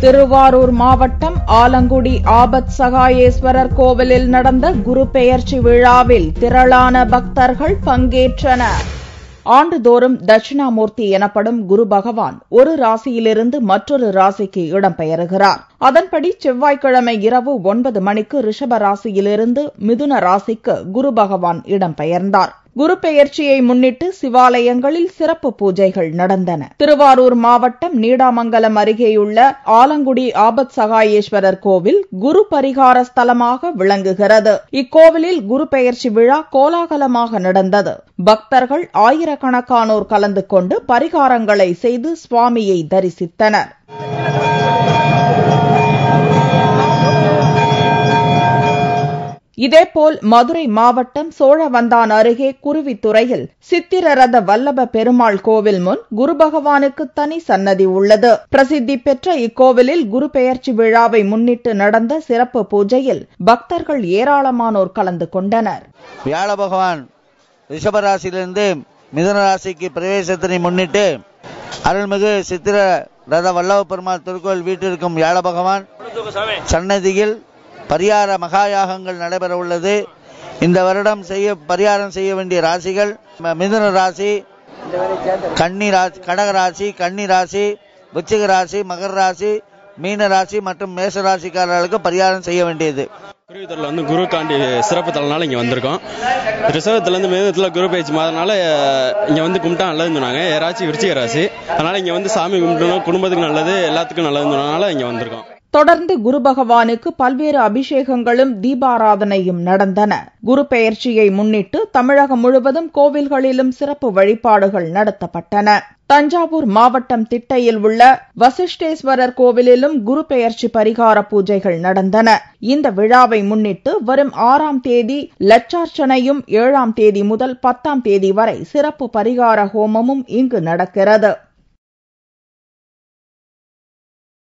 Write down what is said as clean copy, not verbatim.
திருவாரூர் மாவட்டம் ஆலங்குடி ஆபத் சகாயேஸ்வரர் கோவிலில் நடந்த குரு பெயர்ச்சி விழாவில் திரளான பக்தர்கள் பங்கேற்றனர். ஆண்டுதோறும் தட்சிணாமூர்த்தி எனப்படும் குரு பகவான் ஒரு ராசியிலிருந்து மற்றொரு ராசிக்கு இடம்பெயர்கிறார். அதன்படி செவ்வாய்க்கிழமை இரவு 9 மணிக்கு ரிஷப ராசியிலிருந்து மிதுன ராசிக்கு குரு பகவான் இடம்பெயர்ந்தார். குரு பெயர்ச்சியை முன்னிட்டு சிவாலயங்களில் சிறப்பு பூஜைகள் நடந்தன. திருவாரூர் மாவட்டம் நீடாமங்கலம் அருகேயுள்ள ஆலங்குடி ஆபத் சகாயேஸ்வரர் கோவில் குரு பரிகார ஸ்தலமாக விளங்குகிறது. இக்கோவிலில் குரு பெயர்ச்சி விழா கோலாகலமாக நடந்தது. பக்தர்கள் ஆயிரக்கணக்கானோர் கலந்து கொண்டு பரிகாரங்களை செய்து சுவாமியை தரிசித்தனர். இதேபோல் மதுரை மாவட்டம் சோழவந்தான் அருகே குருவித்துறையில் சித்திரரத வல்லப பெருமாள் கோவில் முன் குரு பகவானுக்கு தனி சன்னதி உள்ளது. பிரசித்தி பெற்ற இக்கோவிலில் குரு பெயர்ச்சி விழாவை முன்னிட்டு நடந்த சிறப்பு பூஜையில் பக்தர்கள் ஏராளமானோர் கலந்து கொண்டனர். வியாழ பகவான் ரிஷபராசியிலிருந்து மிதுன ராசிக்கு பிரவேசத்தினை முன்னிட்டு அருள்மிகு சித்திர ரத வல்லப பெருமாள் திருக்கோவில் வீட்டிற்கும் வியாழ பகவான் சன்னதியில் பரிகார மகாயாகங்கள் நடைபெற உள்ளது. இந்த வருடம் பரிகாரம் செய்ய வேண்டிய ராசிகள் மிதுன ராசி, கன்னி ராசி, கடக ராசி, கன்னி ராசி, விருச்சிக ராசி, மகர ராசி, மீன ராசி மற்றும் மேச ராசிக்காரர்களுக்கு பரிகாரம் செய்ய வேண்டியது. குருவித்தூர்ல குரு காண்டி சிறப்பு தலனால இங்க வந்திருக்கோம். ரிஷபத்துல மிதுனத்துல குரு பயிற்சி மாதனால இங்க கும்பிட்டா நல்லதுன்னு சொன்னாங்க. ராசி விருச்சிக ராசி, அதனால இங்க சாமி கும்பிட்டணும், குடும்பத்துக்கு நல்லது, எல்லாத்துக்கும் நல்லதுன்னு சொன்னனால இங்க வந்திருக்கோம். தொடர்ந்து குரு பகவானுக்கு பல்வேறு அபிஷேகங்களும் தீபாராதனையும் நடந்தன. குரு பெயர்ச்சியை முன்னிட்டு தமிழகம் முழுவதும் கோவில்களிலும் சிறப்பு வழிபாடுகள் நடத்தப்பட்டன. தஞ்சாவூர் மாவட்டம் திட்டையில் உள்ள வசிஷ்டேஸ்வரர் கோவிலிலும் குரு பெயர்ச்சி பரிகார பூஜைகள் நடந்தன. இந்த விழாவை முன்னிட்டு வரும் 6ஆம் தேதி லட்சார்ச்சனையும் 7ஆம் தேதி முதல் 10ஆம் தேதி வரை சிறப்பு பரிகார ஹோமமும் இங்கு நடக்கிறது.